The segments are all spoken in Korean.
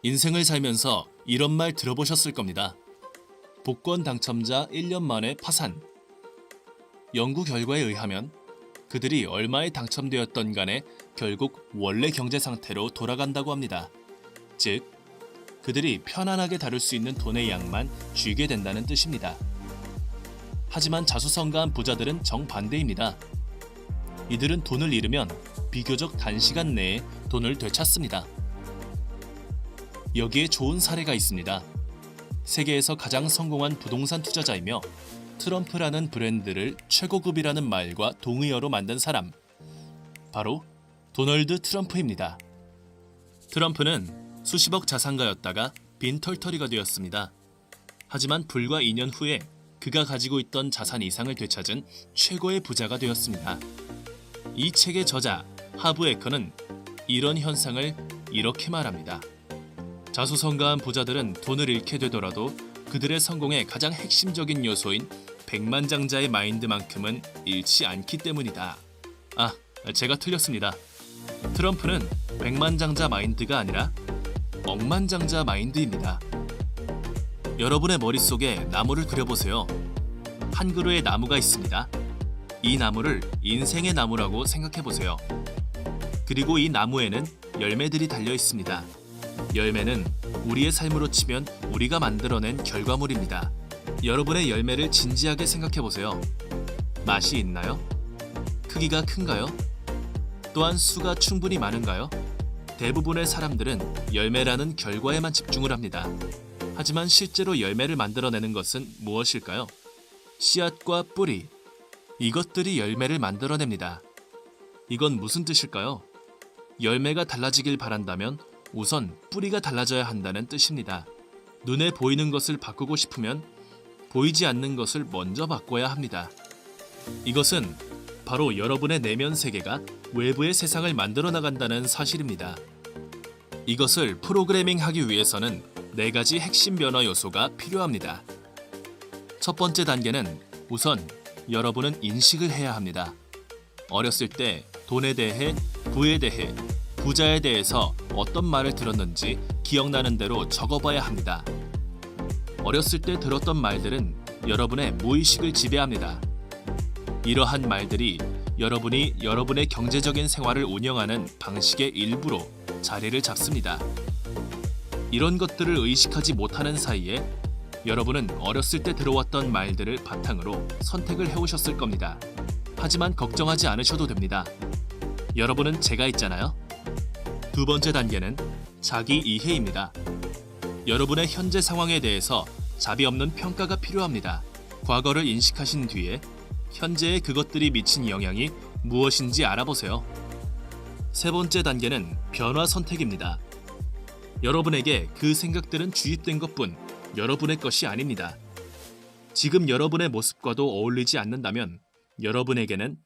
인생을 살면서 이런 말 들어보셨을 겁니다. 복권 당첨자 1년 만에 파산. 연구 결과에 의하면 그들이 얼마에 당첨되었던 간에 결국 원래 경제 상태로 돌아간다고 합니다. 즉, 그들이 편안하게 다룰 수 있는 돈의 양만 쥐게 된다는 뜻입니다. 하지만 자수성가한 부자들은 정반대입니다. 이들은 돈을 잃으면 비교적 단시간 내에 돈을 되찾습니다. 여기에 좋은 사례가 있습니다. 세계에서 가장 성공한 부동산 투자자이며 트럼프라는 브랜드를 최고급이라는 말과 동의어로 만든 사람, 바로 도널드 트럼프입니다. 트럼프는 수십억 자산가였다가 빈털터리가 되었습니다. 하지만 불과 2년 후에 그가 가지고 있던 자산 이상을 되찾은 최고의 부자가 되었습니다. 이 책의 저자 하브 에커는 이런 현상을 이렇게 말합니다. 자수성가한 부자들은 돈을 잃게 되더라도 그들의 성공의 가장 핵심적인 요소인 백만장자의 마인드만큼은 잃지 않기 때문이다. 제가 틀렸습니다. 트럼프는 백만장자 마인드가 아니라 억만장자 마인드입니다. 여러분의 머릿속에 나무를 그려보세요. 한 그루의 나무가 있습니다. 이 나무를 인생의 나무라고 생각해보세요. 그리고 이 나무에는 열매들이 달려 있습니다. 열매는 우리의 삶으로 치면 우리가 만들어낸 결과물입니다. 여러분의 열매를 진지하게 생각해보세요. 맛이 있나요? 크기가 큰가요? 또한 수가 충분히 많은가요? 대부분의 사람들은 열매라는 결과에만 집중을 합니다. 하지만 실제로 열매를 만들어내는 것은 무엇일까요? 씨앗과 뿌리, 이것들이 열매를 만들어냅니다. 이건 무슨 뜻일까요? 열매가 달라지길 바란다면 우선 뿌리가 달라져야 한다는 뜻입니다. 눈에 보이는 것을 바꾸고 싶으면 보이지 않는 것을 먼저 바꿔야 합니다. 이것은 바로 여러분의 내면 세계가 외부의 세상을 만들어 나간다는 사실입니다. 이것을 프로그래밍하기 위해서는 4가지 핵심 변화 요소가 필요합니다. 첫 번째 단계는 우선 여러분은 인식을 해야 합니다. 어렸을 때 돈에 대해, 부에 대해, 부자에 대해서 어떤 말을 들었는지 기억나는 대로 적어봐야 합니다. 어렸을 때 들었던 말들은 여러분의 무의식을 지배합니다. 이러한 말들이 여러분이 여러분의 경제적인 생활을 운영하는 방식의 일부로 자리를 잡습니다. 이런 것들을 의식하지 못하는 사이에 여러분은 어렸을 때 들어왔던 말들을 바탕으로 선택을 해오셨을 겁니다. 하지만 걱정하지 않으셔도 됩니다. 여러분은 제가 있잖아요. 두 번째 단계는 자기 이해입니다. 여러분의 현재 상황에 대해서 자비 없는 평가가 필요합니다. 과거를 인식하신 뒤에 현재의 그것들이 미친 영향이 무엇인지 알아보세요. 세 번째 단계는 변화 선택입니다. 여러분에게 그 생각들은 주입된 것뿐 여러분의 것이 아닙니다. 지금 여러분의 모습과도 어울리지 않는다면 여러분에게는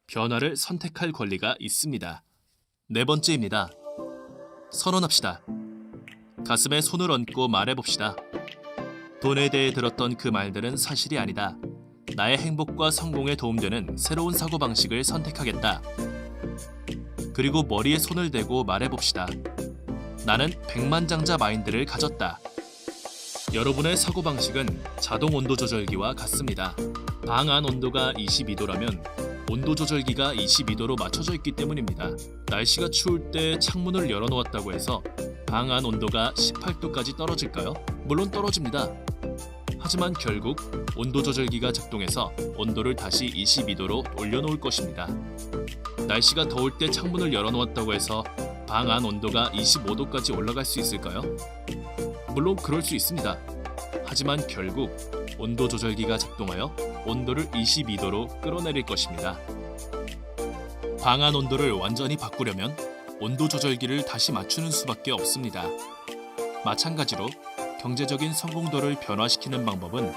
변화를 선택할 권리가 있습니다. 네 번째입니다. 선언합시다. 가슴에 손을 얹고 말해봅시다. 돈에 대해 들었던 그 말들은 사실이 아니다. 나의 행복과 성공에 도움되는 새로운 사고방식을 선택하겠다. 그리고 머리에 손을 대고 말해봅시다. 나는 백만장자 마인드를 가졌다. 여러분의 사고방식은 자동 온도 조절기와 같습니다. 방 안 온도가 22도라면 온도 조절기가 22도로 맞춰져 있기 때문입니다. 날씨가 추울 때 창문을 열어놓았다고 해서 방 안 온도가 18도까지 떨어질까요? 물론 떨어집니다. 하지만 결국 온도 조절기가 작동해서 온도를 다시 22도로 올려놓을 것입니다. 날씨가 더울 때 창문을 열어놓았다고 해서 방 안 온도가 25도까지 올라갈 수 있을까요? 물론 그럴 수 있습니다. 하지만 결국 온도 조절기가 작동하여 온도를 22도로 끌어내릴 것입니다. 방 안 온도를 완전히 바꾸려면 온도 조절기를 다시 맞추는 수밖에 없습니다. 마찬가지로 경제적인 성공도를 변화시키는 방법은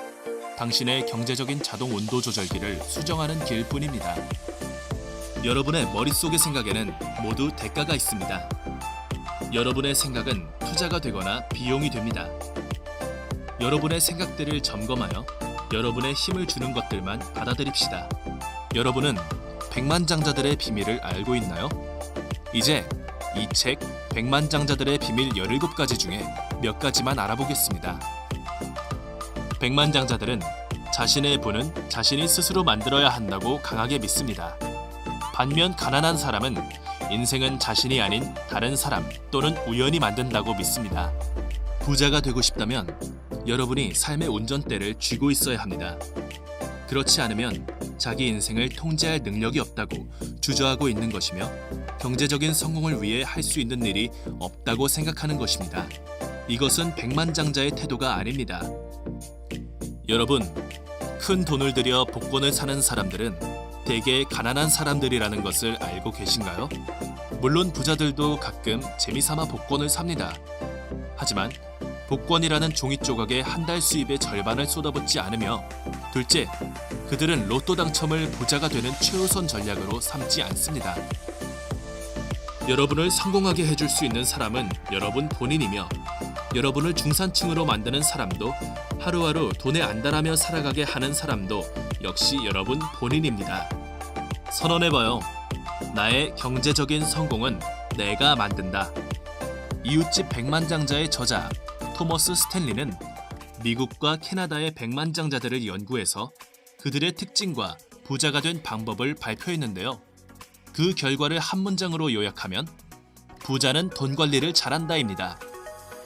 당신의 경제적인 자동 온도 조절기를 수정하는 길뿐입니다. 여러분의 머릿속의 생각에는 모두 대가가 있습니다. 여러분의 생각은 투자가 되거나 비용이 됩니다. 여러분의 생각들을 점검하여 여러분의 힘을 주는 것들만 받아들입시다. 여러분은 백만장자들의 비밀을 알고 있나요? 이제 이 책 백만장자들의 비밀 17가지 중에 몇 가지만 알아보겠습니다. 백만장자들은 자신의 부는 자신이 스스로 만들어야 한다고 강하게 믿습니다. 반면 가난한 사람은 인생은 자신이 아닌 다른 사람 또는 우연히 만든다고 믿습니다. 부자가 되고 싶다면 여러분이 삶의 운전대를 쥐고 있어야 합니다. 그렇지 않으면 자기 인생을 통제할 능력이 없다고 주저하고 있는 것이며 경제적인 성공을 위해 할 수 있는 일이 없다고 생각하는 것입니다. 이것은 백만장자의 태도가 아닙니다. 여러분, 큰 돈을 들여 복권을 사는 사람들은 대개 가난한 사람들이라는 것을 알고 계신가요? 물론 부자들도 가끔 재미삼아 복권을 삽니다. 하지만 복권이라는 종이 조각에 한 달 수입의 절반을 쏟아붓지 않으며, 둘째, 그들은 로또 당첨을 부자가 되는 최우선 전략으로 삼지 않습니다. 여러분을 성공하게 해줄 수 있는 사람은 여러분 본인이며, 여러분을 중산층으로 만드는 사람도, 하루하루 돈에 안달하며 살아가게 하는 사람도 역시 여러분 본인입니다. 선언해봐요. 나의 경제적인 성공은 내가 만든다. 이웃집 백만장자의 저자 토머스 스탠리는 미국과 캐나다의 백만장자들을 연구해서 그들의 특징과 부자가 된 방법을 발표했는데요. 그 결과를 한 문장으로 요약하면 부자는 돈 관리를 잘한다입니다.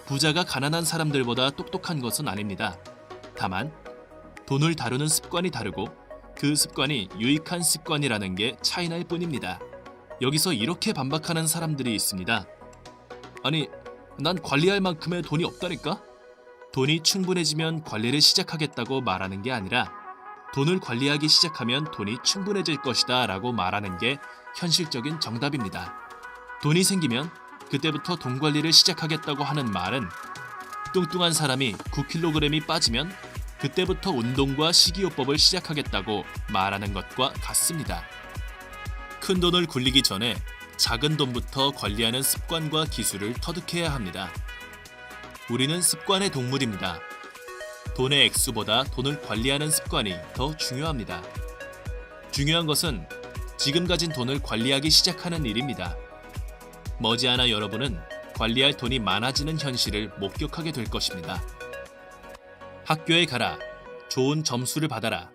부자가 가난한 사람들보다 똑똑한 것은 아닙니다. 다만 돈을 다루는 습관이 다르고 그 습관이 유익한 습관이라는 게 차이날 뿐입니다. 여기서 이렇게 반박하는 사람들이 있습니다. 아니, 난 관리할 만큼의 돈이 없다니까? 돈이 충분해지면 관리를 시작하겠다고 말하는 게 아니라 돈을 관리하기 시작하면 돈이 충분해질 것이다 라고 말하는 게 현실적인 정답입니다. 돈이 생기면 그때부터 돈 관리를 시작하겠다고 하는 말은 뚱뚱한 사람이 9kg이 빠지면 그때부터 운동과 식이요법을 시작하겠다고 말하는 것과 같습니다. 큰 돈을 굴리기 전에 작은 돈부터 관리하는 습관과 기술을 터득해야 합니다. 우리는 습관의 동물입니다. 돈의 액수보다 돈을 관리하는 습관이 더 중요합니다. 중요한 것은 지금 가진 돈을 관리하기 시작하는 일입니다. 머지않아 여러분은 관리할 돈이 많아지는 현실을 목격하게 될 것입니다. 학교에 가라. 좋은 점수를 받아라.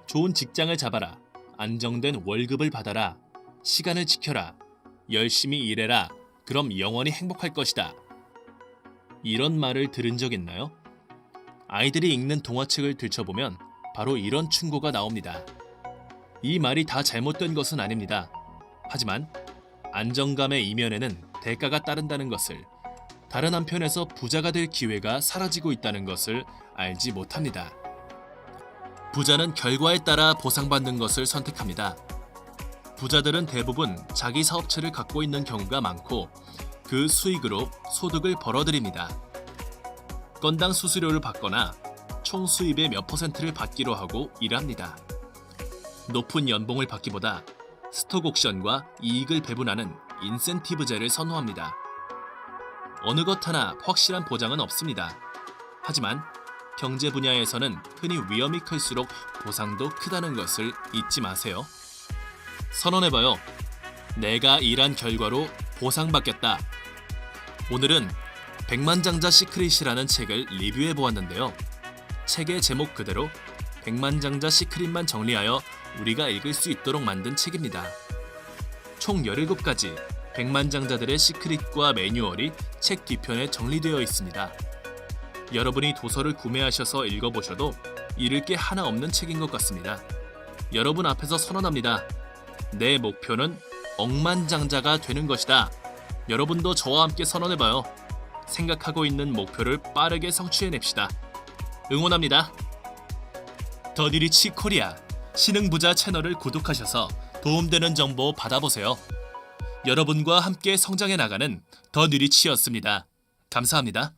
좋은 직장을 잡아라. 안정된 월급을 받아라. 시간을 지켜라. 열심히 일해라. 그럼 영원히 행복할 것이다. 이런 말을 들은 적 있나요? 아이들이 읽는 동화책을 들춰보면 바로 이런 충고가 나옵니다. 이 말이 다 잘못된 것은 아닙니다. 하지만 안정감의 이면에는 대가가 따른다는 것을, 다른 한편에서 부자가 될 기회가 사라지고 있다는 것을 알지 못합니다. 부자는 결과에 따라 보상받는 것을 선택합니다. 부자들은 대부분 자기 사업체를 갖고 있는 경우가 많고 그 수익으로 소득을 벌어들입니다. 건당 수수료를 받거나 총 수입의 몇 %를 받기로 하고 일합니다. 높은 연봉을 받기보다 스톡 옥션과 이익을 배분하는 인센티브제를 선호합니다. 어느 것 하나 확실한 보장은 없습니다. 하지만 경제 분야에서는 흔히 위험이 클수록 보상도 크다는 것을 잊지 마세요. 선언해봐요. 내가 일한 결과로 보상받겠다. 오늘은 백만장자 시크릿이라는 책을 리뷰해보았는데요. 책의 제목 그대로 백만장자 시크릿만 정리하여 우리가 읽을 수 있도록 만든 책입니다. 총 17가지 백만장자들의 시크릿과 매뉴얼이 책 뒤편에 정리되어 있습니다. 여러분이 도서를 구매하셔서 읽어보셔도 잃을 게 하나 없는 책인 것 같습니다. 여러분 앞에서 선언합니다. 내 목표는 억만장자가 되는 것이다. 여러분도 저와 함께 선언해봐요. 생각하고 있는 목표를 빠르게 성취해냅시다. 응원합니다. 더니리치 코리아 신흥부자 채널을 구독하셔서 도움되는 정보 받아보세요. 여러분과 함께 성장해 나가는 더니리치였습니다. 감사합니다.